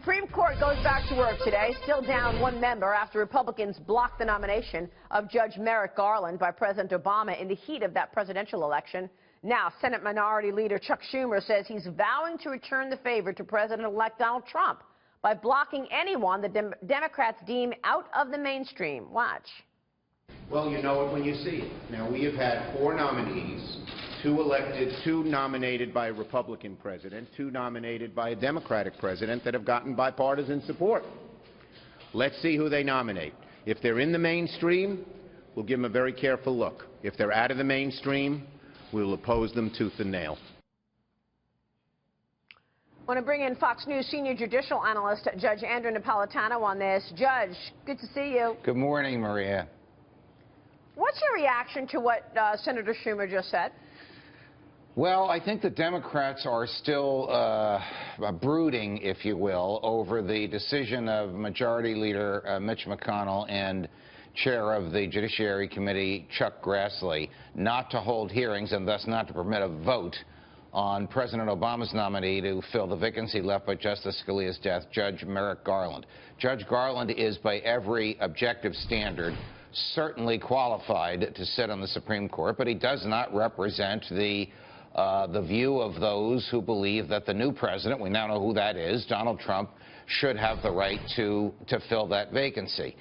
Supreme Court goes back to work today, still down one member after Republicans blocked the nomination of Judge Merrick Garland by President Obama in the heat of that presidential election. Now, Senate Minority Leader Chuck Schumer says he's vowing to return the favor to President-elect Donald Trump by blocking anyone the Democrats deem out of the mainstream. Watch. Well, you know it when you see it. Now, we have had 4 nominees, 2 elected, 2 nominated by a Republican president, 2 nominated by a Democratic president that have gotten bipartisan support. Let's see who they nominate. If they're in the mainstream, we'll give them a very careful look. If they're out of the mainstream, we'll oppose them tooth and nail. I want to bring in Fox News senior judicial analyst Judge Andrew Napolitano on this. Judge, good to see you. Good morning, Maria. What's your reaction to what Senator Schumer just said? Well, I think the Democrats are still brooding, if you will, over the decision of Majority Leader Mitch McConnell and Chair of the Judiciary Committee, Chuck Grassley, not to hold hearings and thus not to permit a vote on President Obama's nominee to fill the vacancy left by Justice Scalia's death, Judge Merrick Garland. Judge Garland is, by every objective standard, certainly qualified to sit on the Supreme Court, but he does not represent the view of those who believe that the new president, we now know who that is, Donald Trump, should have the right to fill that vacancy.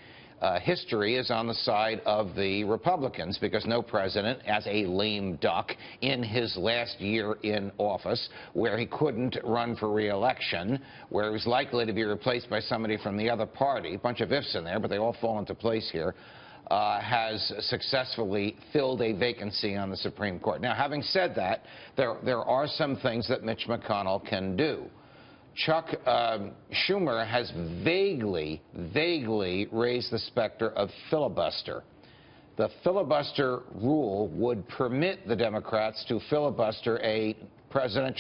History is on the side of the Republicans because no president, as a lame duck in his last year in office, where he couldn't run for re-election, where he was likely to be replaced by somebody from the other party, a bunch of ifs in there, but they all fall into place here, has successumly filled a vacancy on the Supreme Court. Now, having said that, there are some things that Mitch McConnell can do. Chuck Schumer has vaguely raised the specter of filibuster. The filibuster rule would permit the Democrats to filibuster a President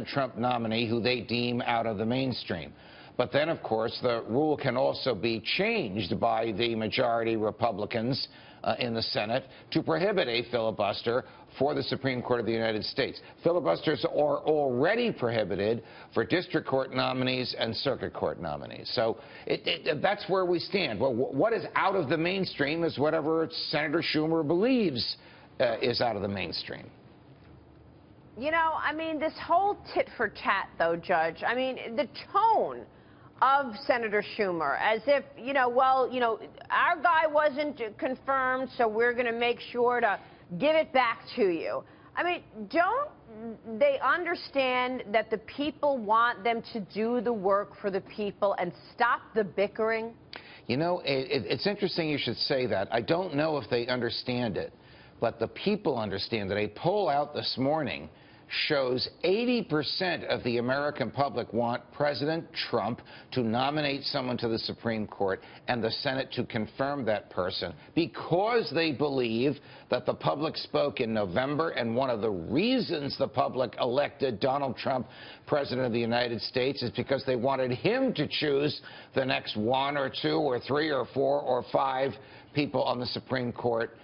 Trump nominee who they deem out of the mainstream. But then, of course, the rule can also be changed by the majority Republicans in the Senate to prohibit a filibuster for the Supreme Court of the United States. Filibusters are already prohibited for district court nominees and circuit court nominees. So that's where we stand. Well, what is out of the mainstream is whatever Senator Schumer believes is out of the mainstream. You know, I mean, this whole tit-for-tat, though, Judge, I mean, the tone of Senator Schumer, as if, our guy wasn't confirmed, so we're going to make sure to give it back to you. I mean, don't they understand that the people want them to do the work for the people and stop the bickering? You know, it's interesting you should say that. I don't know if they understand it, but the people understand it. A poll out this morning shows 80% of the American public want President Trump to nominate someone to the Supreme Court and the Senate to confirm that person because they believe that the public spoke in November, and one of the reasons the public elected Donald Trump President of the United States is because they wanted him to choose the next 1 or 2 or 3 or 4 or 5 people on the Supreme Court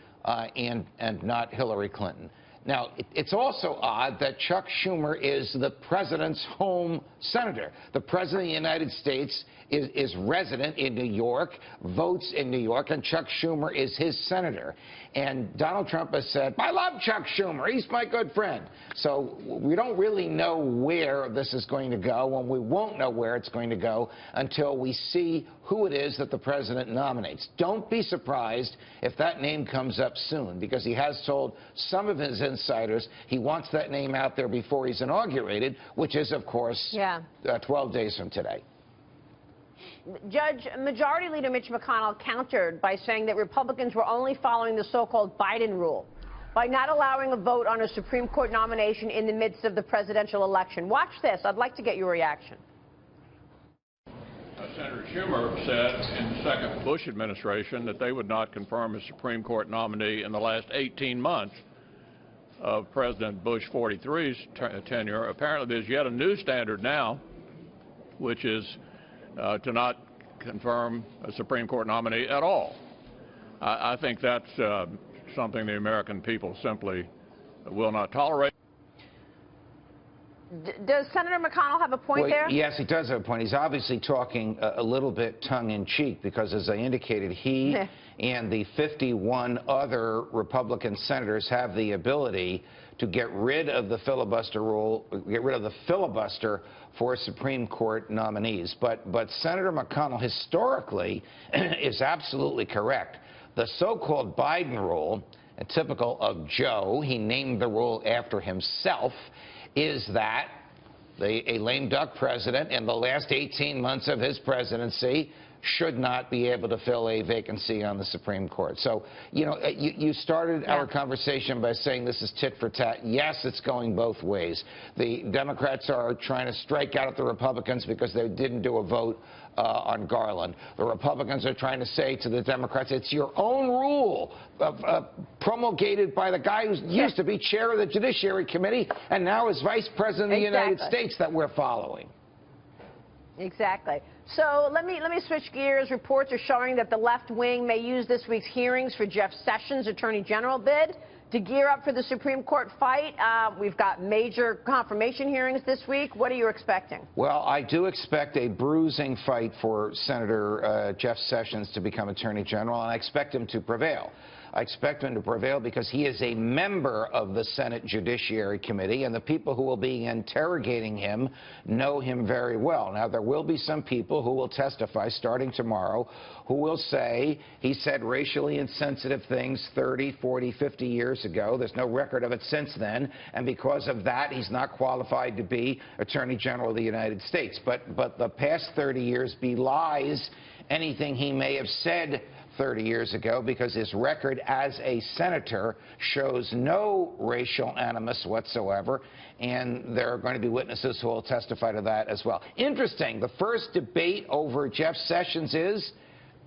and not Hillary Clinton. Now, it's also odd that Chuck Schumer is the president's home senator. The president of the United States is resident in New York, votes in New York, and Chuck Schumer is his senator. And Donald Trump has said, I love Chuck Schumer. He's my good friend. So we don't really know where this is going to go, and we won't know where it's going to go until we see who it is that the president nominates. Don't be surprised if that name comes up soon, because he has told some of his insiders he wants that name out there before he's inaugurated, which is, of course, 12 days from today. Judge, Majority Leader Mitch McConnell countered by saying that Republicans were only following the so-called Biden rule by not allowing a vote on a Supreme Court nomination in the midst of the presidential election. Watch this. I'd like to get your reaction. Senator Schumer said in the second Bush administration that they would not confirm a Supreme Court nominee in the last 18 months of President Bush 43's tenure. Apparently, there's yet a new standard now, which is to not confirm a Supreme Court nominee at all. I think that's something the American people simply will not tolerate. Does Senator McConnell have a point there? Yes, he does have a point. He's obviously talking a little bit tongue-in-cheek because, as I indicated, he and the 51 other Republican senators have the ability to get rid of the filibuster rule, get rid of the filibuster for Supreme Court nominees. But Senator McConnell historically is absolutely correct. The so-called Biden rule, typical of Joe, he named the rule after himself, is that a lame duck president in the last 18 months of his presidency should not be able to fill a vacancy on the Supreme Court. So, you know, you started our conversation by saying this is tit for tat. Yes, it's going both ways. The Democrats are trying to strike out at the Republicans because they didn't do a vote on Garland. The Republicans are trying to say to the Democrats, it's your own rule promulgated by the guy who used to be chair of the Judiciary Committee and now is Vice President of the United States that we're following. Exactly. So let me switch gears. Reports are showing that the left wing may use this week's hearings for Jeff Sessions' Attorney General bid to gear up for the Supreme Court fight. We've got major confirmation hearings this week. What are you expecting? Well, I do expect a bruising fight for Senator Jeff Sessions to become Attorney General, and I expect him to prevail. I expect him to prevail because he is a member of the Senate Judiciary Committee, and the people who will be interrogating him know him very well. Now, there will be some people who will testify starting tomorrow who will say he said racially insensitive things 30, 40, 50 years ago. There's no record of it since then, and because of that, he's not qualified to be Attorney General of the United States. But the past 30 years belies anything he may have said 30 years ago, because his record as a senator shows no racial animus whatsoever, and there are going to be witnesses who will testify to that as well. Interesting, the first debate over Jeff Sessions is,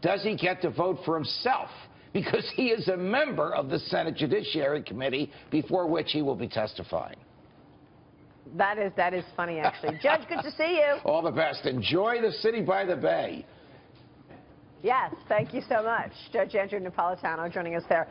does he get to vote for himself? Because he is a member of the Senate Judiciary Committee before which he will be testifying. That is funny, actually. Judge, good to see you. All the best. Enjoy the city by the bay. Yes, thank you so much. Judge Andrew Napolitano joining us there.